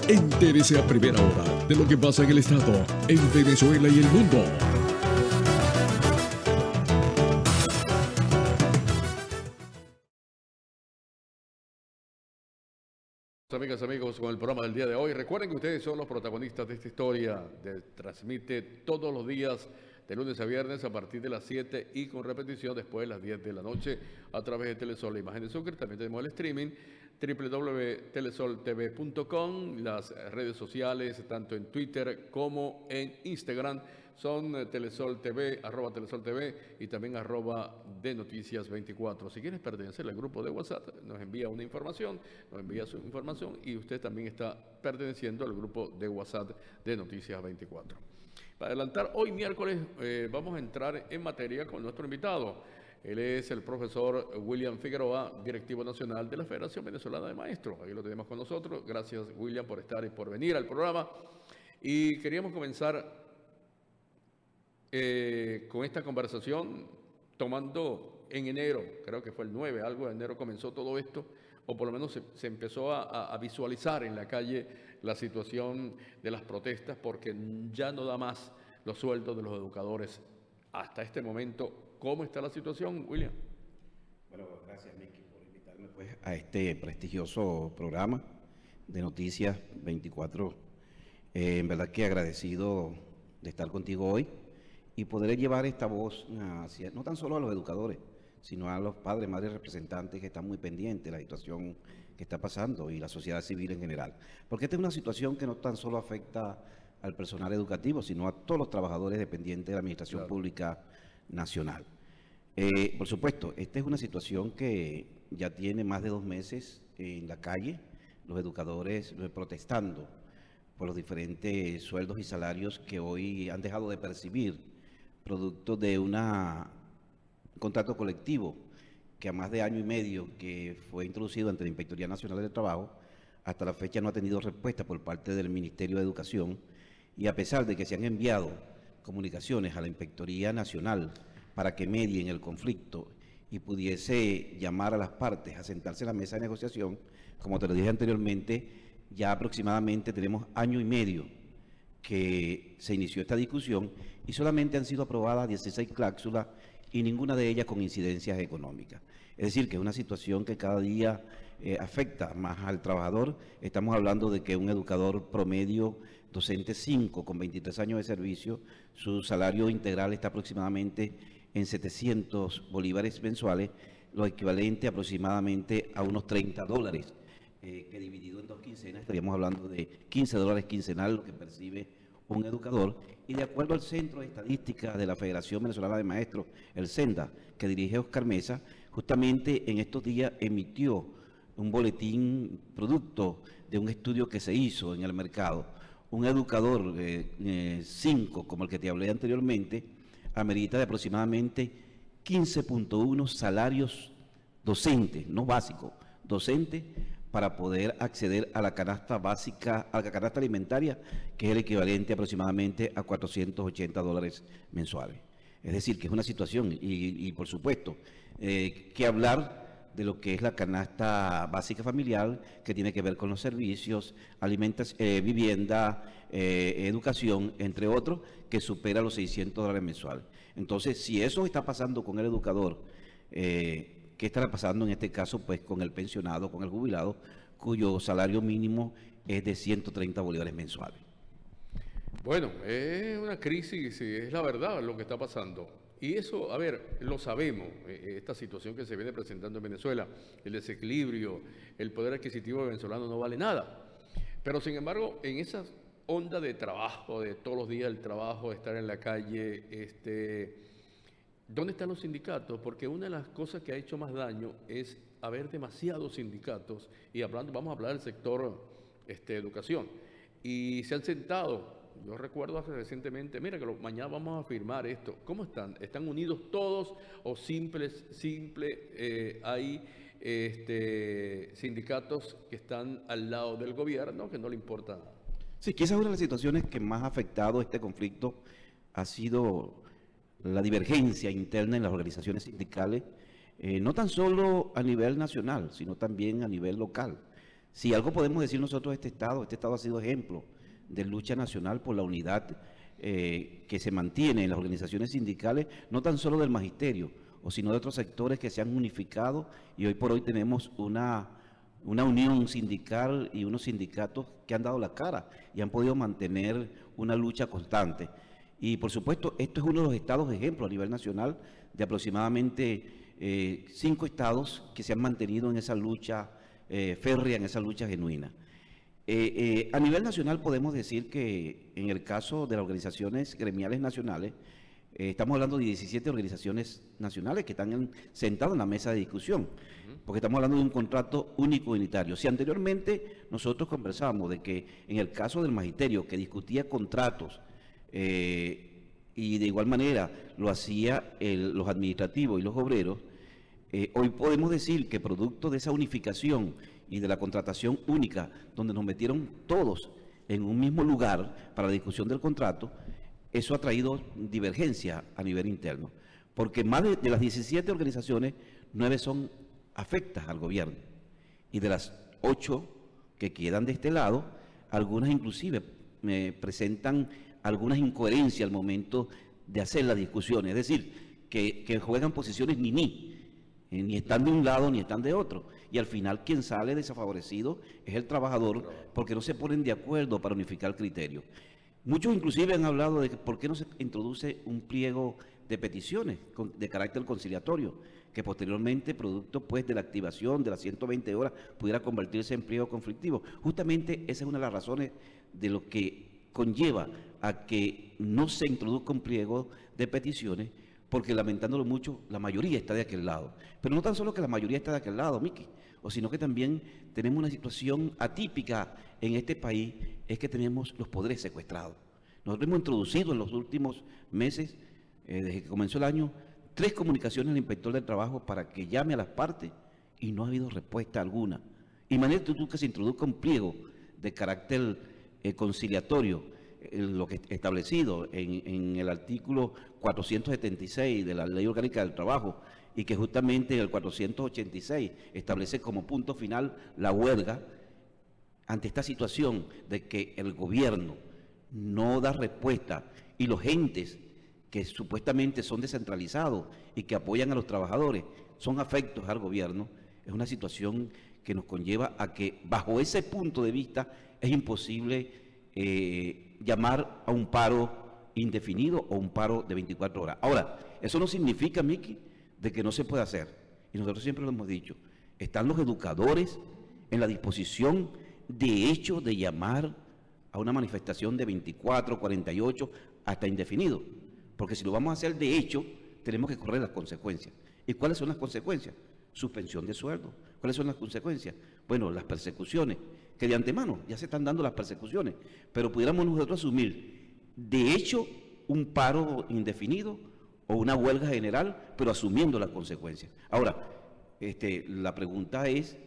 Entérese a primera hora de lo que pasa en el estado, en Venezuela y el mundo. Amigas, amigos, con el programa del día de hoy. Recuerden que ustedes son los protagonistas de esta historia. Transmite todos los días, de lunes a viernes, a partir de las 7 y con repetición después de las 10 de la noche a través de Telesol e Imagen de Sucre. También tenemos el streaming www.telesoltv.com. Las redes sociales, tanto en Twitter como en Instagram, son Telesol TV, @Telesol TV y también @de Noticias 24. Si quieres pertenecer al grupo de WhatsApp, nos envía una información, nos envía su información y usted también está perteneciendo al grupo de WhatsApp de Noticias 24. Para adelantar, hoy miércoles vamos a entrar en materia con nuestro invitado. Él es el profesor William Figueroa, directivo nacional de la Federación Venezolana de Maestros. Ahí lo tenemos con nosotros. Gracias, William, por estar y por venir al programa. Y queríamos comenzar con esta conversación tomando en enero, creo que fue el 9, algo de enero comenzó todo esto, o por lo menos se empezó a visualizar en la calle la situación de las protestas, porque ya no da más los sueldos de los educadores. Hasta este momento, ¿cómo está la situación, William? Bueno, gracias, Miki, por invitarme pues, a este prestigioso programa de Noticias 24. En verdad que agradecido de estar contigo hoy y poder llevar esta voz hacia, no tan solo a los educadores, sino a los padres, madres, representantes que están muy pendientes de la situación que está pasando y la sociedad civil en general. Porque esta es una situación que no tan solo afecta al personal educativo, sino a todos los trabajadores dependientes de la Administración Pública Nacional. Por supuesto, esta es una situación que ya tiene más de 2 meses en la calle, los educadores protestando por los diferentes sueldos y salarios que hoy han dejado de percibir, producto de un contrato colectivo que a más de año y medio que fue introducido ante la Inspectoría Nacional del Trabajo, hasta la fecha no ha tenido respuesta por parte del Ministerio de Educación, y a pesar de que se han enviado comunicaciones a la Inspectoría Nacional para que medien el conflicto y pudiese llamar a las partes a sentarse en la mesa de negociación, como te lo dije anteriormente, ya aproximadamente tenemos año y medio que se inició esta discusión y solamente han sido aprobadas 16 cláusulas y ninguna de ellas con incidencias económicas. Es decir, que es una situación que cada día afecta más al trabajador. Estamos hablando de que un educador promedio, docente 5 con 23 años de servicio, su salario integral está aproximadamente en 700 bolívares mensuales, lo equivalente aproximadamente a unos $30, que dividido en 2 quincenas estaríamos hablando de $15 quincenal, lo que percibe un educador. Y de acuerdo al Centro de Estadística de la Federación Venezolana de Maestros, el CENDA, que dirige Oscar Mesa, justamente en estos días emitió un boletín producto de un estudio que se hizo en el mercado. Un educador 5, como el que te hablé anteriormente, amerita de aproximadamente 15.1 salarios docentes, no básicos, docentes, para poder acceder a la canasta básica, a la canasta alimentaria, que es el equivalente aproximadamente a $480 mensuales. Es decir, que es una situación, y por supuesto, que hablar de lo que es la canasta básica familiar, que tiene que ver con los servicios, vivienda, educación, entre otros, que supera los $600 mensuales. Entonces, si eso está pasando con el educador, ¿qué estará pasando en este caso pues con el pensionado, con el jubilado, cuyo salario mínimo es de 130 bolívares mensuales? Bueno, es una crisis, es la verdad lo que está pasando. Y eso, a ver, lo sabemos, esta situación que se viene presentando en Venezuela, el desequilibrio, el poder adquisitivo venezolano no vale nada. Pero sin embargo, en esa onda de trabajo, de todos los días el trabajo, de estar en la calle, ¿dónde están los sindicatos? Porque una de las cosas que ha hecho más daño es haber demasiados sindicatos, y vamos a hablar del sector educación, y se han sentado. Yo recuerdo hace recientemente, mira que mañana vamos a firmar esto. ¿Cómo están? ¿Están unidos todos o hay sindicatos que están al lado del gobierno que no le importa nada? Sí, quizás una de las situaciones que más ha afectado este conflicto ha sido la divergencia interna en las organizaciones sindicales, no tan solo a nivel nacional, sino también a nivel local. Si algo podemos decir nosotros de este Estado ha sido ejemplo de lucha nacional por la unidad que se mantiene en las organizaciones sindicales, no tan solo del magisterio, sino de otros sectores que se han unificado, y hoy por hoy tenemos una unión sindical y unos sindicatos que han dado la cara y han podido mantener una lucha constante. Y por supuesto, esto es uno de los estados ejemplo a nivel nacional de aproximadamente 5 estados que se han mantenido en esa lucha férrea, en esa lucha genuina. A nivel nacional podemos decir que en el caso de las organizaciones gremiales nacionales, estamos hablando de 17 organizaciones nacionales que están sentadas en la mesa de discusión, porque estamos hablando de un contrato único unitario. Si anteriormente nosotros conversábamos de que en el caso del magisterio, que discutía contratos, y de igual manera lo hacía los administrativos y los obreros, hoy podemos decir que producto de esa unificación y de la contratación única, donde nos metieron todos en un mismo lugar para la discusión del contrato, eso ha traído divergencia a nivel interno, porque más de las 17 organizaciones, 9 son afectas al gobierno, y de las 8 que quedan de este lado, algunas inclusive presentan algunas incoherencias al momento de hacer las discusiones, es decir, que juegan posiciones ni están de un lado ni están de otro, y al final quien sale desfavorecido es el trabajador, porque no se ponen de acuerdo para unificar el criterio. Muchos inclusive han hablado de que por qué no se introduce un pliego de peticiones de carácter conciliatorio, que posteriormente, producto pues de la activación de las 120 horas, pudiera convertirse en pliego conflictivo. Justamente esa es una de las razones de lo que conlleva a que no se introduzca un pliego de peticiones, porque lamentándolo mucho, la mayoría está de aquel lado. Pero no tan solo que la mayoría está de aquel lado, Miki, sino que también tenemos una situación atípica en este país, es que tenemos los poderes secuestrados. Nosotros hemos introducido en los últimos meses, desde que comenzó el año, 3 comunicaciones al inspector del trabajo para que llame a las partes, y no ha habido respuesta alguna. Imagínate tú que se introduzca un pliego de carácter conciliatorio, lo que es establecido en el artículo 476 de la Ley Orgánica del Trabajo, y que justamente en el 486 establece como punto final la huelga. Ante esta situación de que el gobierno no da respuesta y los entes que supuestamente son descentralizados y que apoyan a los trabajadores son afectos al gobierno, es una situación que nos conlleva a que bajo ese punto de vista es imposible llamar a un paro indefinido o un paro de 24 horas. Ahora, eso no significa, Miki, de que no se pueda hacer. Y nosotros siempre lo hemos dicho, están los educadores en la disposición de hecho de llamar a una manifestación de 24, 48, hasta indefinido. Porque si lo vamos a hacer de hecho, tenemos que correr las consecuencias. ¿Y cuáles son las consecuencias? Suspensión de sueldo. ¿Cuáles son las consecuencias? Bueno, las persecuciones, que de antemano ya se están dando las persecuciones, pero pudiéramos nosotros asumir de hecho un paro indefinido o una huelga general, pero asumiendo las consecuencias. Ahora, la pregunta es,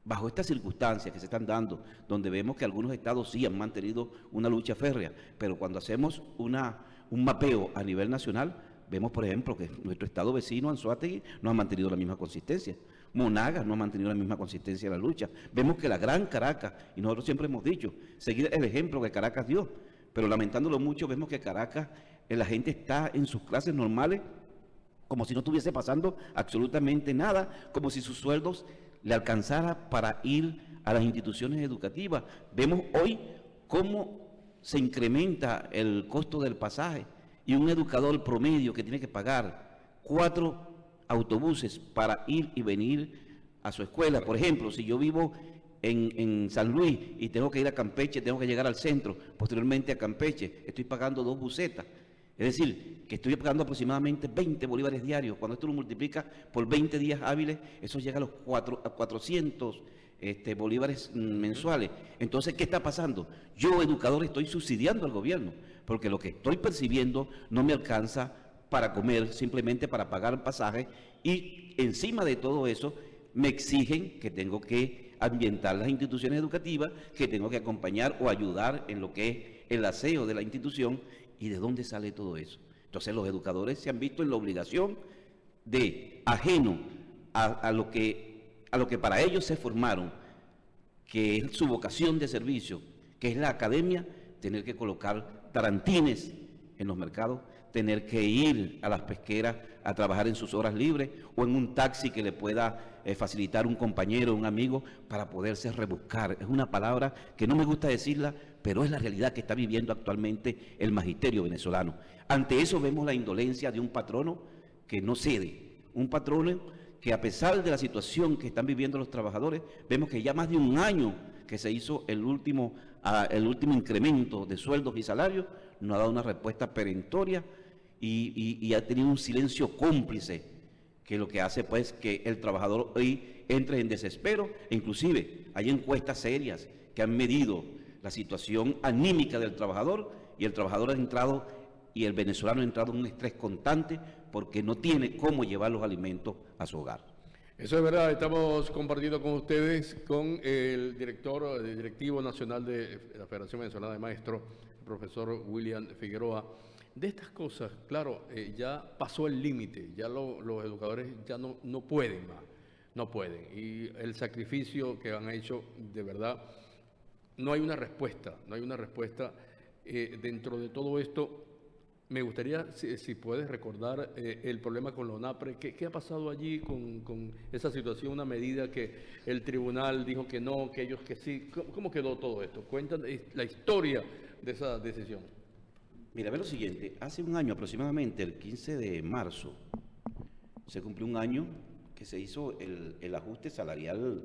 bajo estas circunstancias que se están dando, donde vemos que algunos estados sí han mantenido una lucha férrea, pero cuando hacemos un mapeo a nivel nacional, vemos, por ejemplo, que nuestro estado vecino, Anzoátegui, no ha mantenido la misma consistencia. Monagas no ha mantenido la misma consistencia en la lucha. Vemos que la gran Caracas, y nosotros siempre hemos dicho, seguir el ejemplo que Caracas dio, pero lamentándolo mucho, vemos que Caracas, la gente está en sus clases normales, como si no estuviese pasando absolutamente nada, como si sus sueldos le alcanzara para ir a las instituciones educativas. Vemos hoy cómo se incrementa el costo del pasaje, y un educador promedio que tiene que pagar 4 autobuses para ir y venir a su escuela. Por ejemplo, si yo vivo en San Luis y tengo que ir a Campeche, tengo que llegar al centro, posteriormente a Campeche, estoy pagando 2 busetas. Es decir, que estoy pagando aproximadamente 20 bolívares diarios. Cuando esto lo multiplica por 20 días hábiles, eso llega a los 400 bolívares mensuales. Entonces, ¿qué está pasando? Yo, educador, estoy subsidiando al gobierno, porque lo que estoy percibiendo no me alcanza para comer, simplemente para pagar el pasaje, y encima de todo eso me exigen que tengo que ambientar las instituciones educativas, que tengo que acompañar o ayudar en lo que es el aseo de la institución. ¿Y de dónde sale todo eso? Entonces los educadores se han visto en la obligación de, ajeno a lo que para ellos se formaron, que es su vocación de servicio, que es la academia, tener que colocar tarantines en los mercados, tener que ir a las pesqueras a trabajar en sus horas libres o en un taxi que le pueda facilitar un compañero, un amigo, para poderse rebuscar. Es una palabra que no me gusta decirla, pero es la realidad que está viviendo actualmente el magisterio venezolano. Ante eso vemos la indolencia de un patrono que no cede, un patrono que a pesar de la situación que están viviendo los trabajadores, vemos que ya más de un año que se hizo el último incremento de sueldos y salarios, no ha dado una respuesta perentoria y ha tenido un silencio cómplice, que lo que hace pues que el trabajador hoy entre en desespero. E inclusive hay encuestas serias que han medido la situación anímica del trabajador, y el trabajador ha entrado, y el venezolano ha entrado en un estrés constante porque no tiene cómo llevar los alimentos a su hogar. Eso es verdad. Estamos compartiendo con ustedes con el directivo nacional de la Federación Venezolana de Maestros, el profesor William Figueroa. De estas cosas, claro, ya pasó el límite, ya los educadores ya no pueden más, no pueden. Y el sacrificio que han hecho, de verdad, no hay una respuesta, dentro de todo esto. Me gustaría, si puedes recordar el problema con la ONAPRE. ¿Qué ha pasado allí con esa situación? Una medida que el tribunal dijo que no, que ellos que sí. ¿Cómo quedó todo esto? Cuéntanos la historia de esa decisión. Mira, ve lo siguiente. Hace un año aproximadamente, el 15 de marzo, se cumplió un año que se hizo el ajuste salarial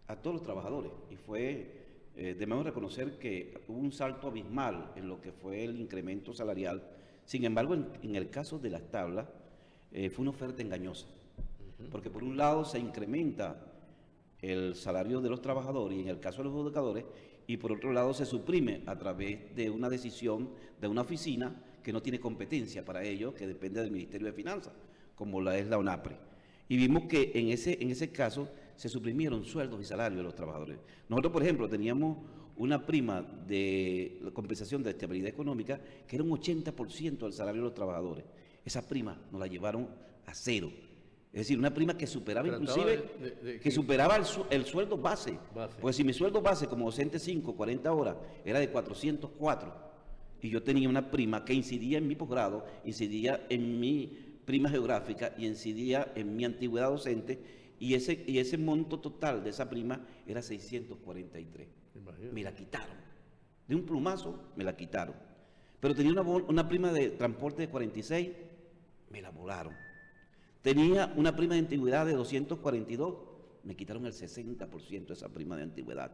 a todos los trabajadores. Y fue... debemos reconocer que hubo un salto abismal en lo que fue el incremento salarial. Sin embargo, en el caso de las tablas, fue una oferta engañosa, porque por un lado se incrementa el salario de los trabajadores, y en el caso de los educadores, y por otro lado se suprime a través de una decisión de una oficina que no tiene competencia para ello, que depende del Ministerio de Finanzas, como la es la ONAPRE. Y vimos que en ese caso se suprimieron sueldos y salarios de los trabajadores. Nosotros, por ejemplo, teníamos una prima de la compensación de estabilidad económica que era un 80% del salario de los trabajadores. Esa prima nos la llevaron a cero. Es decir, una prima que superaba inclusive, que superaba el sueldo base. Pues si mi sueldo base como docente 40 horas, era de 404, y yo tenía una prima que incidía en mi posgrado, incidía en mi prima geográfica y incidía en mi antigüedad docente, y ese monto total de esa prima era 643. Imagínate. Me la quitaron. De un plumazo me la quitaron. Pero tenía una prima de transporte de 46, me la volaron. Tenía una prima de antigüedad de 242, me quitaron el 60% de esa prima de antigüedad.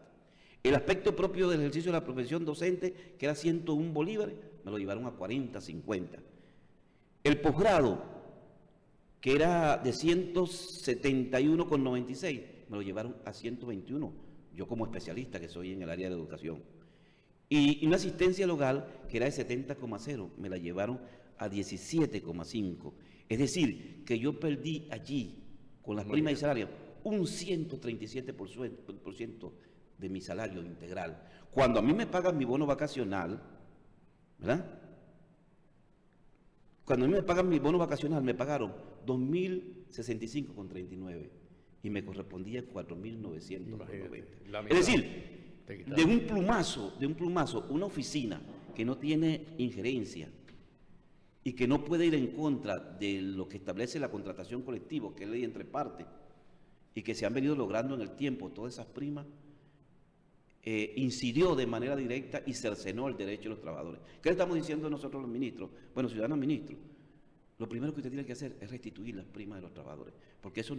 El aspecto propio del ejercicio de la profesión docente, que era 101 bolívares, me lo llevaron a 40, 50. El posgrado, que era de 171,96, me lo llevaron a 121, yo como especialista que soy en el área de la educación. Y una asistencia local, que era de 70,0, me la llevaron a 17,5. Es decir, que yo perdí allí, con las primas y salarios, un 137% de mi salario integral. Cuando a mí me pagan mi bono vacacional, ¿verdad? Cuando a mí me pagan mi bono vacacional, me pagaron 2.065,39 y me correspondía 4.990. Es decir, de un plumazo, una oficina que no tiene injerencia y que no puede ir en contra de lo que establece la contratación colectiva, que es ley entre partes, y que se han venido logrando en el tiempo todas esas primas, incidió de manera directa y cercenó el derecho de los trabajadores. ¿Qué le estamos diciendo nosotros los ministros? Bueno, ciudadanos ministros, lo primero que usted tiene que hacer es restituir las primas de los trabajadores, porque eso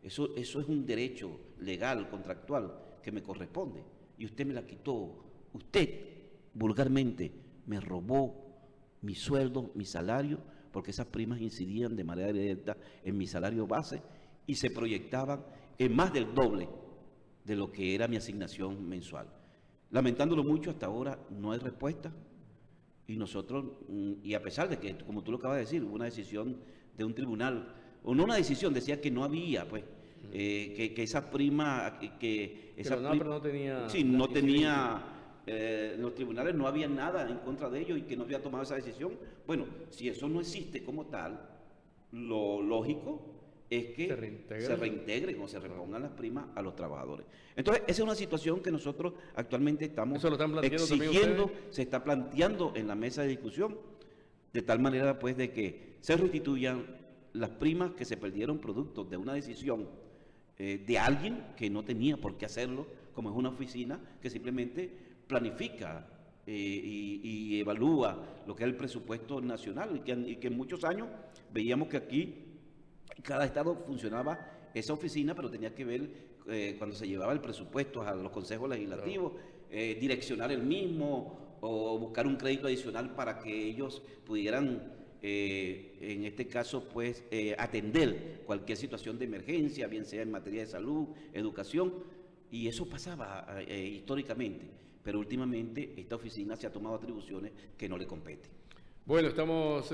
es un derecho legal, contractual, que me corresponde, y usted me la quitó. Usted, vulgarmente, me robó mi sueldo, mi salario, porque esas primas incidían de manera directa en mi salario base y se proyectaban en más del doble de lo que era mi asignación mensual. Lamentándolo mucho, hasta ahora no hay respuesta, y nosotros, y a pesar de que, como tú lo acabas de decir, hubo una decisión de un tribunal, o no una decisión, decía que no había, pues, que esa prima, no tenía... Sí, no tenía... en los tribunales no había nada en contra de ellos y que no había tomado esa decisión. Bueno, si eso no existe como tal, lo lógico es que se reintegren o se repongan las primas a los trabajadores. Entonces, esa es una situación que nosotros actualmente estamos exigiendo, se está planteando en la mesa de discusión, de tal manera pues de que se restituyan las primas que se perdieron producto de una decisión de alguien que no tenía por qué hacerlo, como es una oficina que simplemente planifica y evalúa lo que es el presupuesto nacional y que en muchos años veíamos que aquí cada estado funcionaba esa oficina, pero tenía que ver cuando se llevaba el presupuesto a los consejos legislativos, direccionar el mismo o buscar un crédito adicional para que ellos pudieran, en este caso, pues atender cualquier situación de emergencia, bien sea en materia de salud, educación, y eso pasaba históricamente, pero últimamente esta oficina se ha tomado atribuciones que no le competen. Bueno, estamos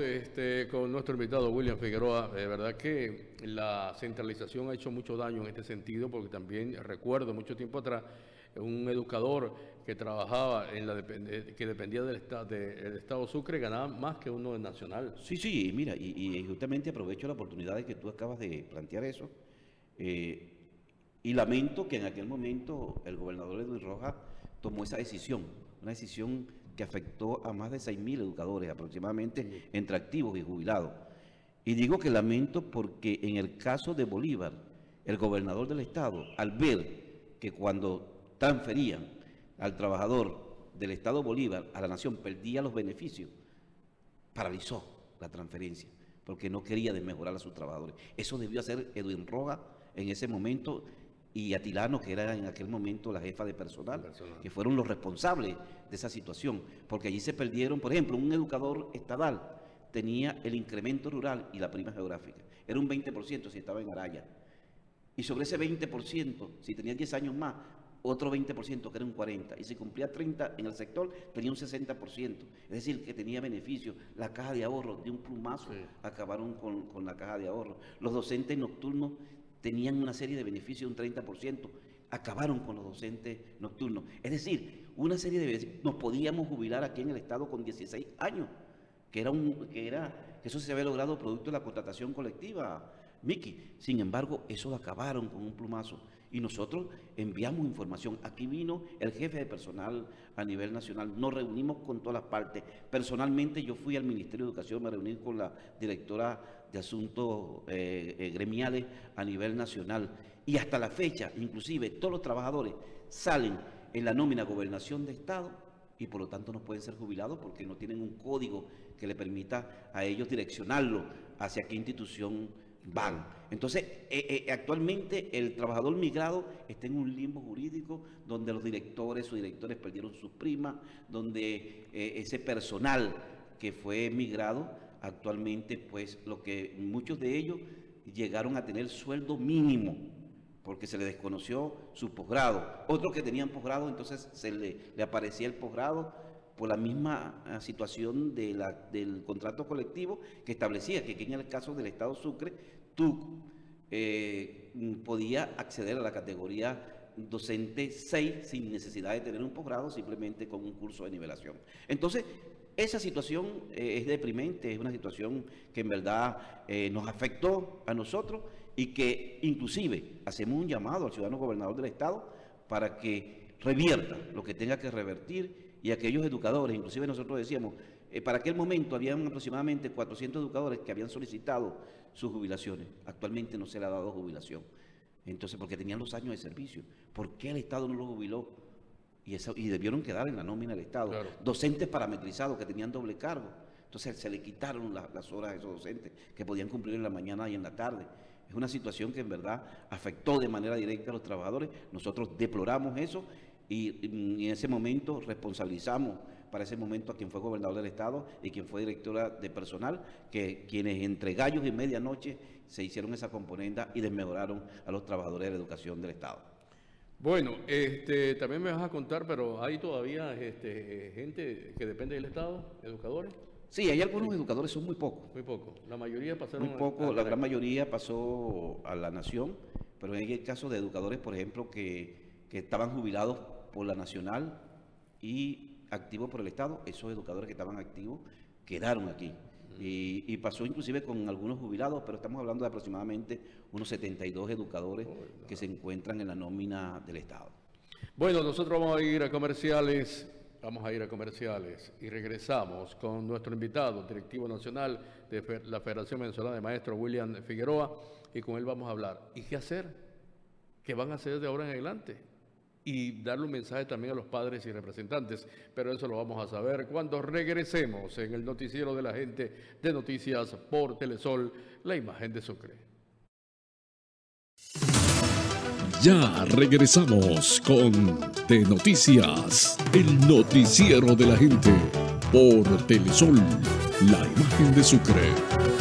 con nuestro invitado William Figueroa. De verdad que la centralización ha hecho mucho daño en este sentido, porque también recuerdo mucho tiempo atrás un educador que trabajaba que dependía del Estado Sucre ganaba más que uno nacional. Sí, mira, y justamente aprovecho la oportunidad de que tú acabas de plantear eso, y lamento que en aquel momento el gobernador Edwin Rojas tomó esa decisión, una decisión que afectó a más de 6.000 educadores aproximadamente, entre activos y jubilados. Y digo que lamento porque en el caso de Bolívar, el gobernador del estado, al ver que cuando transferían al trabajador del estado Bolívar a la nación perdía los beneficios, paralizó la transferencia porque no quería desmejorar a sus trabajadores. Eso debió hacer Edwin Rojas en ese momento y Atilano, que era en aquel momento la jefa de personal, que fueron los responsables de esa situación, porque allí se perdieron, por ejemplo, un educador estadal tenía el incremento rural y la prima geográfica, era un 20% si estaba en Araya, y sobre ese 20%, si tenía 10 años más, otro 20% que era un 40%, y si cumplía 30 en el sector, tenía un 60%, es decir, que tenía beneficio. La caja de ahorro, de un plumazo, acabaron con la caja de ahorro. Los docentes nocturnos tenían una serie de beneficios de un 30%, acabaron con los docentes nocturnos. Es decir, una serie de beneficios. Nos podíamos jubilar aquí en el estado con 16 años, que eso se había logrado producto de la contratación colectiva, Miki. Sin embargo, eso lo acabaron con un plumazo. Y nosotros enviamos información. Aquí vino el jefe de personal a nivel nacional. Nos reunimos con todas las partes. Personalmente yo fui al Ministerio de Educación, me reuní con la directora de Asuntos Gremiales a nivel nacional. Y hasta la fecha, inclusive, todos los trabajadores salen en la nómina Gobernación de Estado y por lo tanto no pueden ser jubilados porque no tienen un código que le permita a ellos direccionarlo hacia qué institución van. Entonces, actualmente el trabajador migrado está en un limbo jurídico donde los directores, sus directores perdieron sus primas, donde ese personal que fue migrado, actualmente, pues, muchos de ellos llegaron a tener sueldo mínimo, porque se les desconoció su posgrado. Otros que tenían posgrado, entonces se le aparecía el posgrado por la misma situación del contrato colectivo que establecía que en el caso del Estado Sucre, tú podías acceder a la categoría docente 6 sin necesidad de tener un posgrado, simplemente con un curso de nivelación. Entonces, esa situación es deprimente, es una situación que en verdad nos afectó a nosotros y que inclusive hacemos un llamado al ciudadano gobernador del Estado para que revierta lo que tenga que revertir y aquellos educadores, inclusive nosotros decíamos, para aquel momento habían aproximadamente 400 educadores que habían solicitado sus jubilaciones, actualmente no se le ha dado jubilación, entonces porque tenían los años de servicio, ¿por qué el Estado no los jubiló? Y debieron quedar en la nómina del Estado. Claro. Docentes parametrizados que tenían doble cargo. Entonces se le quitaron las horas a esos docentes que podían cumplir en la mañana y en la tarde. Es una situación que en verdad afectó de manera directa a los trabajadores. Nosotros deploramos eso y en ese momento responsabilizamos para ese momento a quien fue gobernador del Estado y quien fue directora de personal, quienes entre gallos y medianoche se hicieron esa componenda y desmejoraron a los trabajadores de la educación del Estado. Bueno, también me vas a contar, pero ¿hay todavía gente que depende del Estado, educadores? Sí, hay algunos educadores, son muy pocos. Muy pocos. La mayoría pasaron... Muy poco, la gran mayoría pasó a la Nación, pero hay el caso de educadores, por ejemplo, que estaban jubilados por la Nacional y activos por el Estado. Esos educadores que estaban activos quedaron aquí. Y pasó inclusive con algunos jubilados, pero estamos hablando de aproximadamente unos 72 educadores que se encuentran en la nómina del Estado. Bueno, nosotros vamos a ir a comerciales y regresamos con nuestro invitado, directivo nacional de la Federación Venezolana de Maestros, William Figueroa, y con él vamos a hablar. ¿Y qué hacer? ¿Qué van a hacer de ahora en adelante? Y darle un mensaje también a los padres y representantes, pero eso lo vamos a saber cuando regresemos en el noticiero de la gente de Noticias por Telesol, la imagen de Sucre. Ya regresamos con De Noticias, el noticiero de la gente por Telesol, la imagen de Sucre.